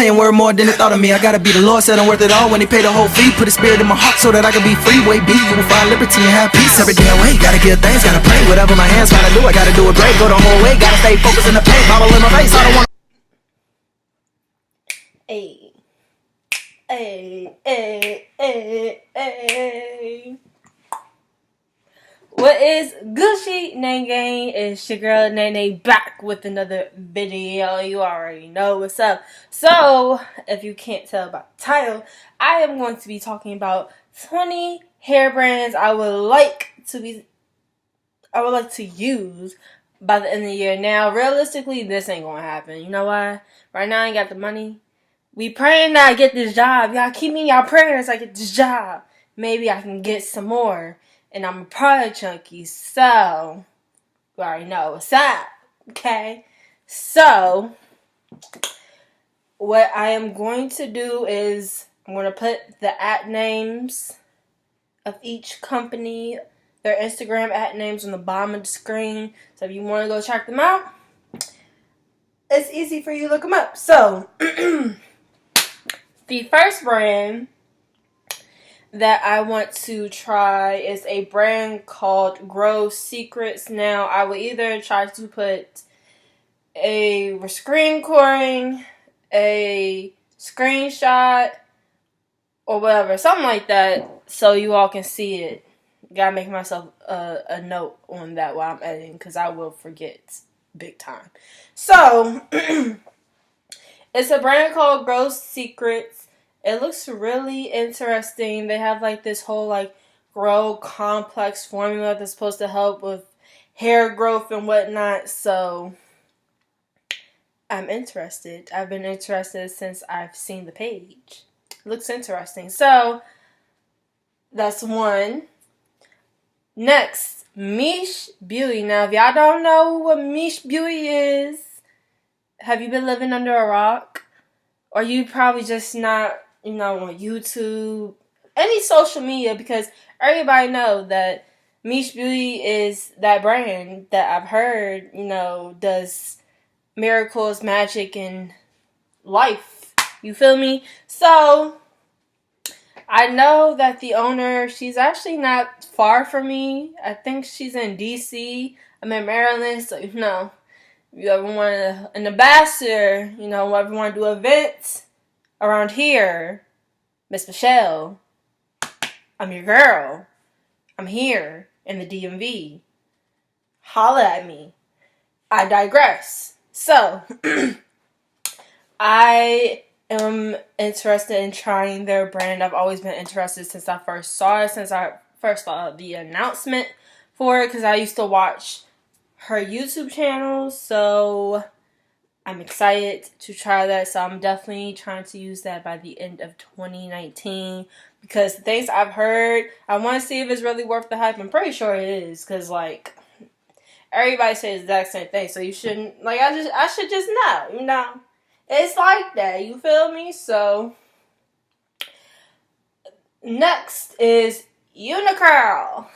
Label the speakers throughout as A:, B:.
A: I ain't worth more than the thought of me. I gotta be the Lord, said I'm worth it all when he paid the whole fee. Put his spirit in my heart so that I can be free. Way be, you will find liberty and have peace every damn way. Gotta give thanks, gotta pray. Whatever my hands gotta do, I gotta do it great. Go the whole way, gotta stay focused in the pain. Bottle in my face, I don't want.
B: Hey, hey, hey, hey, hey. What is Gucci NayGang? It's your girl NayNay back with another video. You already know what's up. So, if you can't tell by the title, I am going to be talking about 20 hair brands I would like to use by the end of the year. Now, realistically, this ain't gonna happen. You know why? Right now, I ain't got the money. We praying that I get this job. Y'all keep me in y'all prayers I get this job. Maybe I can get some more. And I'm a product junkie, so you already know what's up, okay? So, what I am going to do is I'm going to put the @ names of each company, their Instagram @ names on the bottom of the screen. So if you want to go check them out, it's easy for you to look them up. So, the first brand that I want to try is a brand called Grosecrets. Now, I will either try to put a screen recording, a screenshot, or whatever, something like that, so you all can see it. Gotta make myself a note on that while I'm editing, because I will forget big time. So, it's a brand called Grosecrets. It looks really interesting. They have like this whole like grow complex formula that's supposed to help with hair growth and whatnot. So I'm interested. I've been interested since I've seen the page. It looks interesting. So that's one. Next, Miche Beauty. Now, if y'all don't know what Miche Beauty is, have you been living under a rock? Or you probably just not, on YouTube, any social media, because everybody know that Miche Beauty is that brand that I've heard, does miracles, magic, and life. You feel me? So, I know that the owner, she's actually not far from me. I think she's in DC. I'm in Maryland, so, if you ever want an ambassador, ever want to do events around here, Miss Michelle, I'm your girl. I'm here in the DMV. Holla at me. I digress. So, I am interested in trying their brand. I've always been interested since I first saw it, since I first saw the announcement for it, because I used to watch her YouTube channel, so I'm excited to try that. So I'm definitely trying to use that by the end of 2019, because the things I've heard, I want to see if it's really worth the hype. I'm pretty sure it is, because like everybody says the exact same thing, so you shouldn't, like, I should just know, it's like that, you feel me? So next is Uniqurl.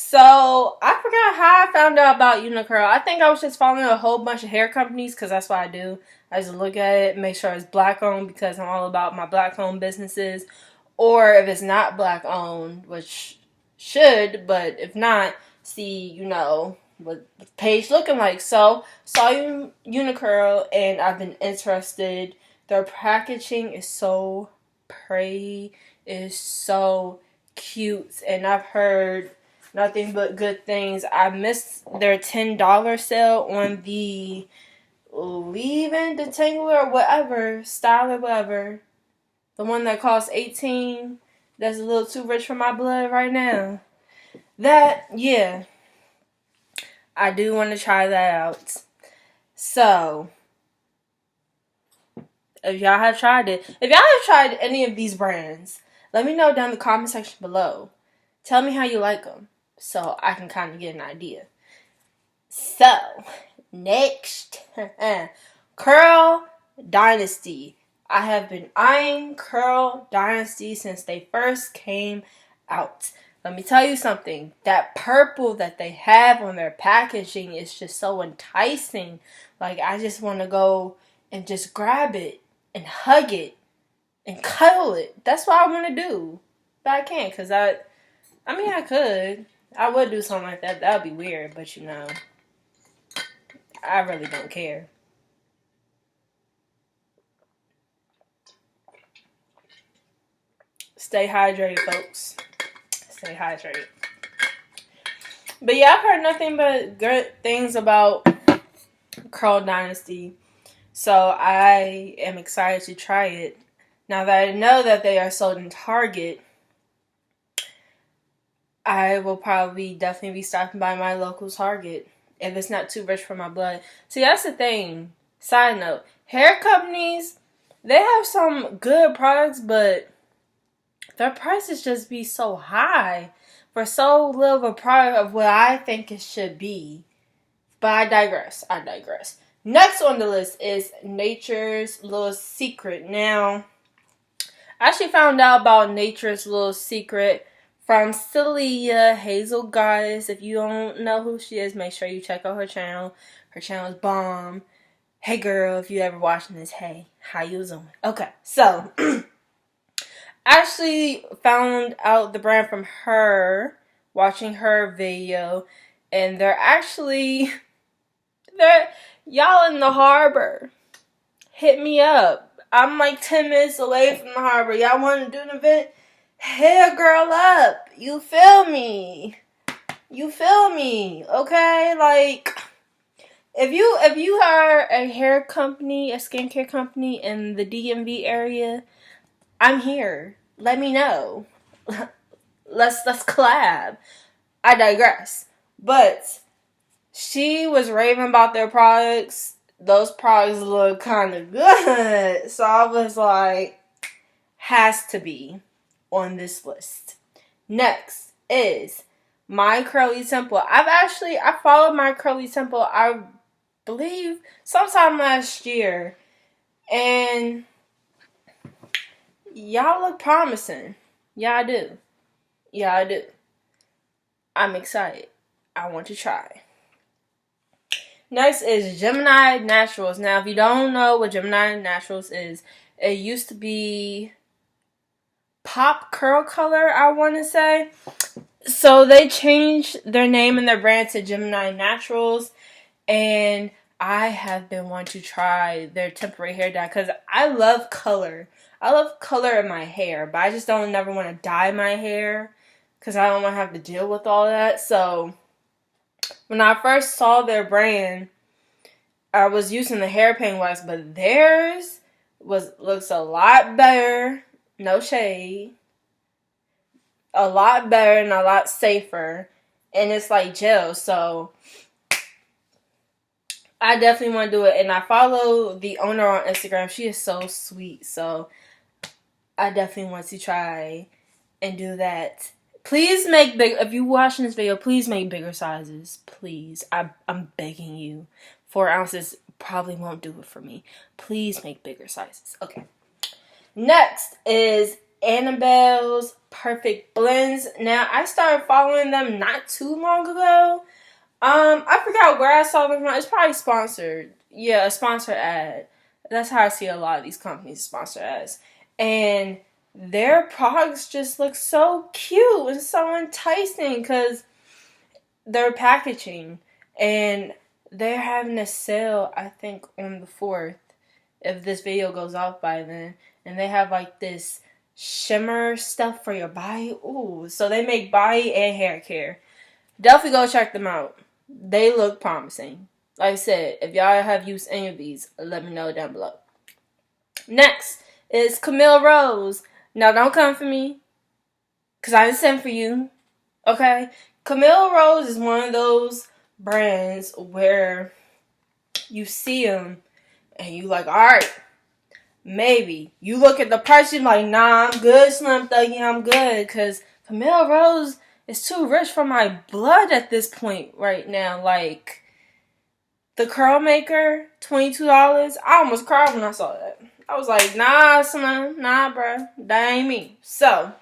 B: So, I forgot how I found out about Uniqurl. I think I was just following a whole bunch of hair companies, because that's what I do. I just look at it, make sure it's black owned, because I'm all about my black owned businesses. Or if it's not black owned, which should, but if not, see, what the page looking like. So, saw Uniqurl, and I've been interested. Their packaging is so pretty. It is so cute, and I've heard nothing but good things. I missed their $10 sale on the leave-in detangler or whatever, style or whatever. The one that costs $18. That's a little too rich for my blood right now. Yeah. I do want to try that out. So, if y'all have tried it, if y'all have tried any of these brands, let me know down in the comment section below. Tell me how you like them, so I can kind of get an idea. So, next, Curl Dynasty. I have been eyeing Curl Dynasty since they first came out. Let me tell you something. That purple that they have on their packaging is just so enticing. Like, I just want to go and just grab it and hug it and cuddle it. That's what I want to do. But I can't because I mean, I could. I would do something like that. That would be weird, but you know, I really don't care. Stay hydrated, folks. Stay hydrated. But yeah, I've heard nothing but good things about Curl Dynasty. So I am excited to try it. Now that I know that they are sold in Target, I will probably definitely be stopping by my local Target if it's not too rich for my blood. See, that's the thing. Side note, hair companies, they have some good products, but their prices just be so high for so little of a product of what I think it should be. But I digress. Next on the list is Nature's Little Secret. Now, I actually found out about Nature's Little Secret from Celia Hazel Goddess. If you don't know who she is, make sure you check out her channel. Her channel is bomb. Hey girl, if you ever watching this, hey, how you doing? Okay, so I actually found out the brand from her, watching her video, and y'all in the harbor. Hit me up. I'm like 10 minutes away from the harbor. Y'all want to do an event? Hit a girl up. You feel me? Okay? Like, if you are a hair company, a skincare company in the DMV area, I'm here. Let me know. Let's collab. I digress. But she was raving about their products. Those products look kind of good. So I was like, has to be on this list. Next is Mycurlytemple. I followed Mycurlytemple, I believe, sometime last year. And y'all look promising. Y'all do. I'm excited. I want to try. Next is Gemini Naturals. Now, if you don't know what Gemini Naturals is, it used to be Pop Curl Color, I want to say. So they changed their name and their brand to Gemini Naturals. And I have been wanting to try their temporary hair dye because I love color. I love color in my hair, but I just don't never want to dye my hair because I don't want to have to deal with all that. So when I first saw their brand, I was using the hairpin wax, but theirs looks a lot better. No shade. A lot better and a lot safer. And it's like gel, so I definitely want to do it. And I follow the owner on Instagram. She is so sweet, so I definitely want to try and do that. Please make big. If you're watching this video, please make bigger sizes. Please. I'm begging you. 4 ounces probably won't do it for me. Please make bigger sizes. Okay. Next is Annabelle's Perfect Blends. Now, I started following them not too long ago. I forgot where I saw them from. It's probably sponsored. Yeah, a sponsored ad. That's how I see a lot of these companies sponsor ads. And their products just look so cute and so enticing because their packaging. And they're having a sale, I think, on the 4th, if this video goes off by then. And they have like this shimmer stuff for your body. Ooh, so they make body and hair care. Definitely go check them out. They look promising. Like I said, if y'all have used any of these, let me know down below. Next is Camille Rose. Now, don't come for me, because I didn't send for you. Okay? Camille Rose is one of those brands where you see them and you like, alright, maybe. You look at the price, you're like, nah, I'm good, Slim Thuggy, I'm good. Because Camille Rose is too rich for my blood at this point right now. Like, the curl maker, $22. I almost cried when I saw that. I was like, nah, Slim, nah, bruh, that ain't me. So,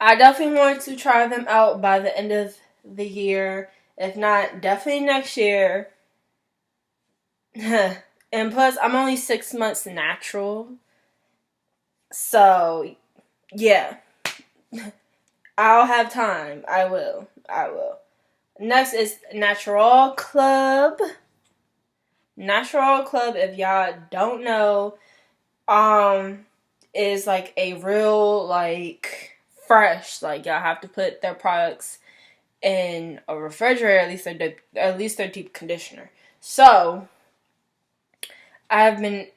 B: I definitely want to try them out by the end of the year. If not, definitely next year. And And plus, I'm only 6 months natural. So, yeah. I'll have time. I will. Next is Natural Club. Natural Club, if y'all don't know, is like a real, like, fresh. Like, y'all have to put their products in a refrigerator, at least their deep conditioner. So, I've been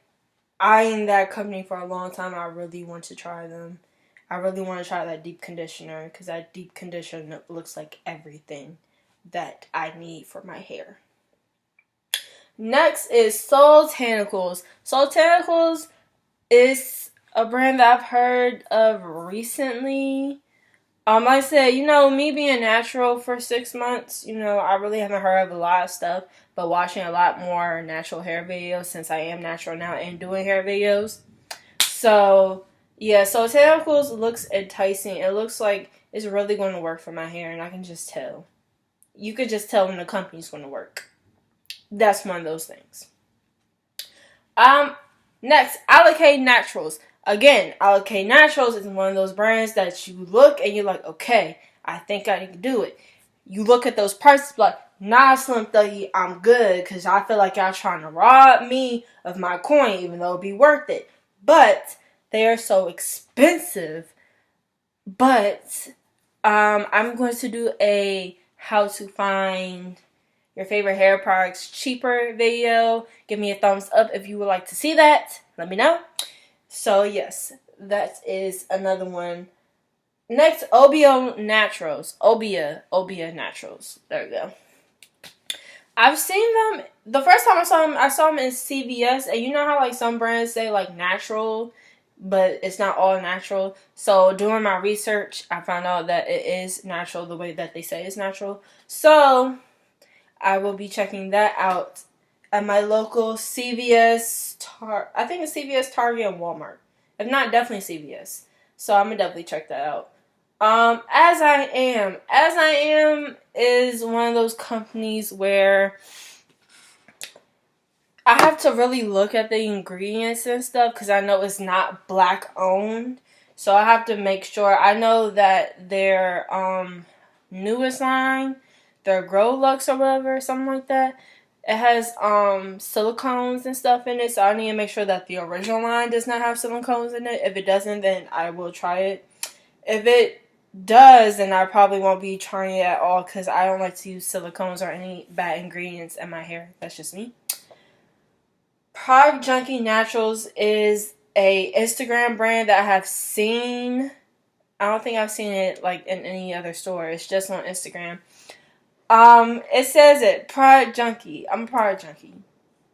B: eyeing that company for a long time. I really want to try them. I really want to try that deep conditioner because that deep conditioner looks like everything that I need for my hair. Next is Soultanicals. Soultanicals is a brand that I've heard of recently. Like I said, me being natural for 6 months, I really haven't heard of a lot of stuff, but watching a lot more natural hair videos since I am natural now and doing hair videos. So, yeah, Soultanicals looks enticing. It looks like it's really going to work for my hair, and I can just tell. You could just tell when the company's going to work. That's one of those things. Next, Allocate Naturals. Again, Allocate Naturals is one of those brands that you look and you're like, okay, I think I can do it. You look at those prices like, nah, Slim Thuggy, I'm good, because I feel like y'all trying to rob me of my coin, even though it'd be worth it. But they are so expensive. But I'm going to do a how to find your favorite hair products cheaper video. Give me a thumbs up if you would like to see that. Let me know. So yes, that is another one. Next, Obia Naturals. Obia Naturals. There we go. I've seen them. The first time I saw them in CVS. And you know how like some brands say like natural, but it's not all natural. So doing my research, I found out that it is natural the way that they say it's natural. So I will be checking that out at my local CVS, I think it's CVS, Target, and Walmart. If not, definitely CVS. So I'm going to definitely check that out. As I Am is one of those companies where I have to really look at the ingredients and stuff because I know it's not black owned. So I have to make sure. I know that their newest line, their Grow Lux or whatever, something like that, it has silicones and stuff in it. So I need to make sure that the original line does not have silicones in it. If it doesn't, then I will try it. If it does, then I probably won't be trying it at all because I don't like to use silicones or any bad ingredients in my hair. That's just me. Junky Naturals is a Instagram brand that I have seen. I don't think I've seen it like in any other store. It's just on Instagram. It says it, Product Junky. I'm a product junkie.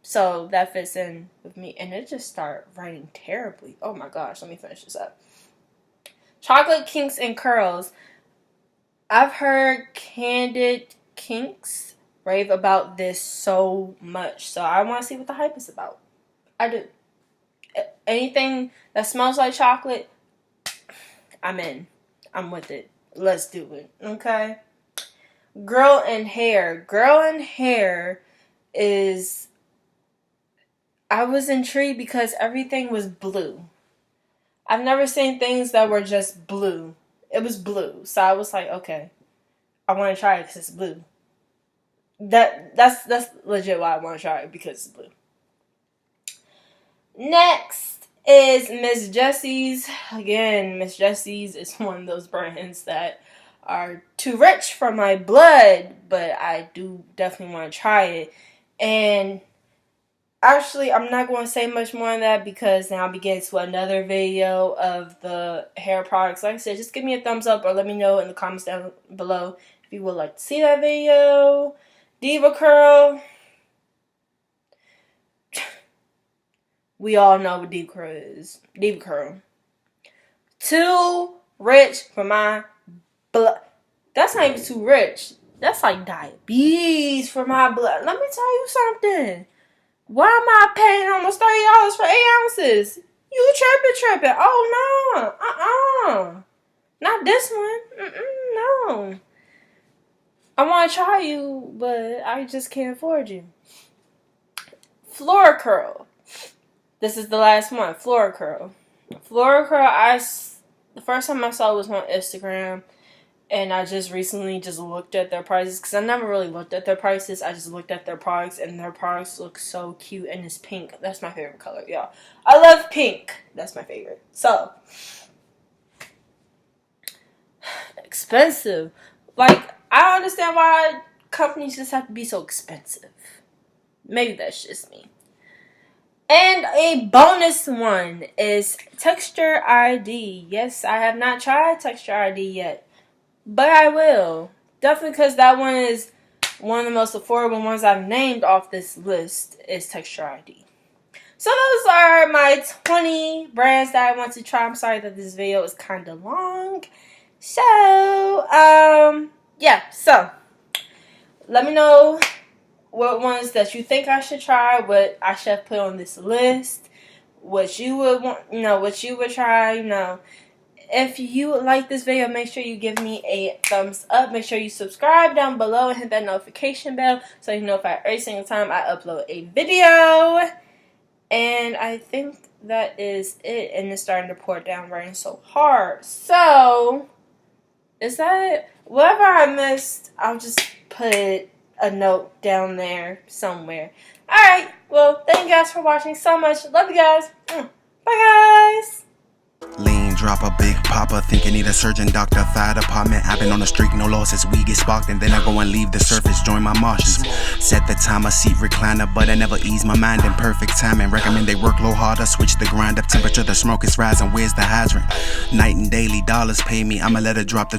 B: So that fits in with me. And it just started writing terribly. Oh my gosh, let me finish this up. Chocolate Kinks and Curls. I've heard Candid Kinks rave about this so much. So I want to see what the hype is about. I do. Anything that smells like chocolate, I'm in. I'm with it. Let's do it. Okay? Girl and Hair. Girl and Hair is... I was intrigued because everything was blue. I've never seen things that were just blue. It was blue. So I was like, okay. I want to try it because it's blue. That's legit why I want to try it, because it's blue. Next is Miss Jessie's. Again, Miss Jessie's is one of those brands that are too rich for my blood, but I do definitely want to try it. And actually, I'm not going to say much more on that because now I'll be getting to another video of the hair products. Like I said, just give me a thumbs up or let me know in the comments down below if you would like to see that video. Diva Curl. We all know what Diva Curl is. Diva Curl. Too rich for my blood. That's not even too rich. That's like diabetes for my blood. Let me tell you something. Why am I paying almost $30 for 8 ounces? You tripping. Oh, no. Not this one. No. I want to try you, but I just can't afford you. Curl. This is the last one. Curl. The first time I saw it was on Instagram. And I just recently just looked at their prices. Because I never really looked at their prices. I just looked at their products. And their products look so cute. And it's pink. That's my favorite color, y'all. I love pink. That's my favorite. So. Expensive. Like, I don't understand why companies just have to be so expensive. Maybe that's just me. And a bonus one is Texture ID. Yes, I have not tried Texture ID yet. But I will. Definitely because that one is one of the most affordable ones I've named off this list is Texture ID. So those are my 20 brands that I want to try. I'm sorry that this video is kind of long. So, yeah. So, let me know what ones that you think I should try, what I should have put on this list, what you would want, what you would try, If you like this video, make sure you give me a thumbs up. Make sure you subscribe down below and hit that notification bell so you know if every single time I upload a video. And I think that is it. And it's starting to pour down rain so hard. So, is that it? Whatever I missed, I'll just put a note down there somewhere. Alright, well, thank you guys for watching so much. Love you guys. Bye, guys.
C: Lean, drop a big popper, think I need a surgeon, doctor, fire department. I've been on the streak, no losses, we get sparked, and then I go and leave the surface, join my Martians. Set the timer, seat recliner, but I never ease my mind in perfect timing. Recommend they work low harder, switch the grind up temperature, the smoke is rising, where's the hydrant? Night and daily, dollars pay me, I'ma let her drop the